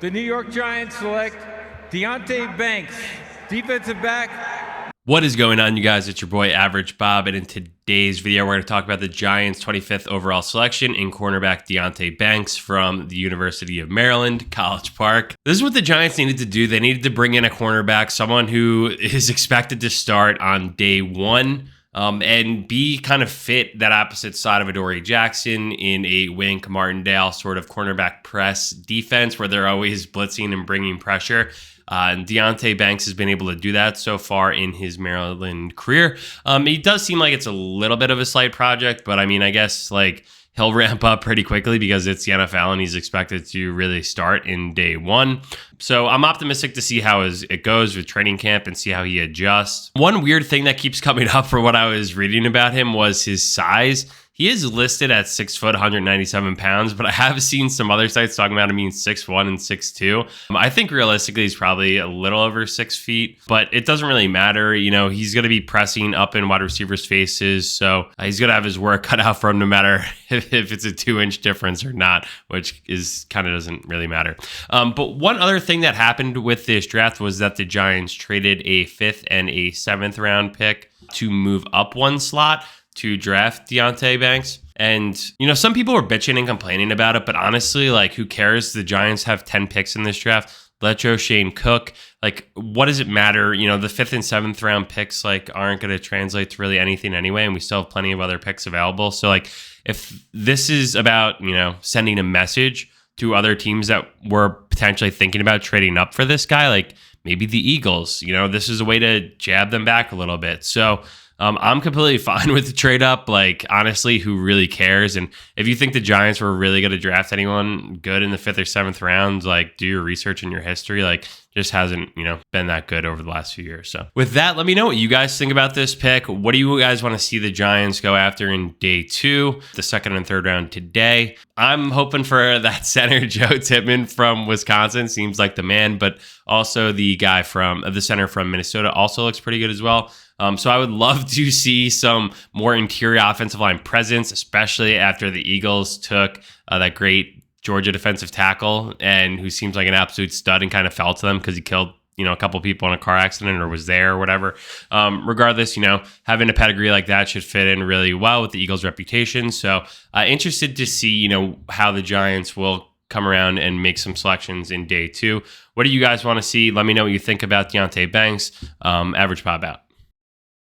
The New York Giants select Deonte Banks, defensive back. What is going on, you guys? It's your boy Average Bob, and in today's video, we're going to talk about the Giants' 25th overall selection in cornerback Deonte Banks from the University of Maryland, College Park. This is what the Giants needed to do. They needed to bring in a cornerback, someone who is expected to start on day one, and be kind of fit that opposite side of Adoree Jackson in a Wink Martindale sort of cornerback press defense where they're always blitzing and bringing pressure. And Deonte Banks has been able to do that so far in his Maryland career. It does seem like it's a little bit of a slight project, but I mean, I guess like he'll ramp up pretty quickly because it's the NFL and he's expected to really start in day one. So I'm optimistic to see how it goes with training camp and see how he adjusts. One weird thing that keeps coming up for what I was reading about him was his size. He is listed at 6 foot, 197 pounds, but I have seen some other sites talking about him being 6'1" and 6'2". I think realistically he's probably a little over 6 feet, but it doesn't really matter. You know, he's going to be pressing up in wide receivers' faces, so he's going to have his work cut out for him no matter if it's a 2-inch difference or not, which is kind of doesn't really matter. But one other thing that happened with this draft was that the Giants traded a 5th and a 7th round pick to move up one slot to draft Deonte Banks. And, you know, some people were bitching and complaining about it, but honestly, like, who cares? The Giants have 10 picks in this draft. Let Joe Shane cook. Like, what does it matter? You know, the 5th and 7th round picks, like, aren't going to translate to really anything anyway, and we still have plenty of other picks available. So, like, if this is about, you know, sending a message to other teams that were potentially thinking about trading up for this guy, like, maybe the Eagles, you know, this is a way to jab them back a little bit. So, I'm completely fine with the trade up. Like, honestly, who really cares? And if you think the Giants were really going to draft anyone good in the 5th or 7th round, like, do your research and your history. Like, just hasn't, you know, been that good over the last few years. So with that, let me know what you guys think about this pick. What do you guys want to see the Giants go after in day 2, the 2nd and 3rd round today? I'm hoping for that center, Joe Tippmann from Wisconsin. Seems like the man, but also the guy from the center from Minnesota also looks pretty good as well. So I would love to see some more interior offensive line presence, especially after the Eagles took that great Georgia defensive tackle and who seems like an absolute stud and kind of fell to them because he killed, you know, a couple people in a car accident or was there or whatever. Regardless, you know, having a pedigree like that should fit in really well with the Eagles' reputation. So interested to see, you know, how the Giants will come around and make some selections in day 2. What do you guys want to see? Let me know what you think about Deonte Banks. Average Bob out.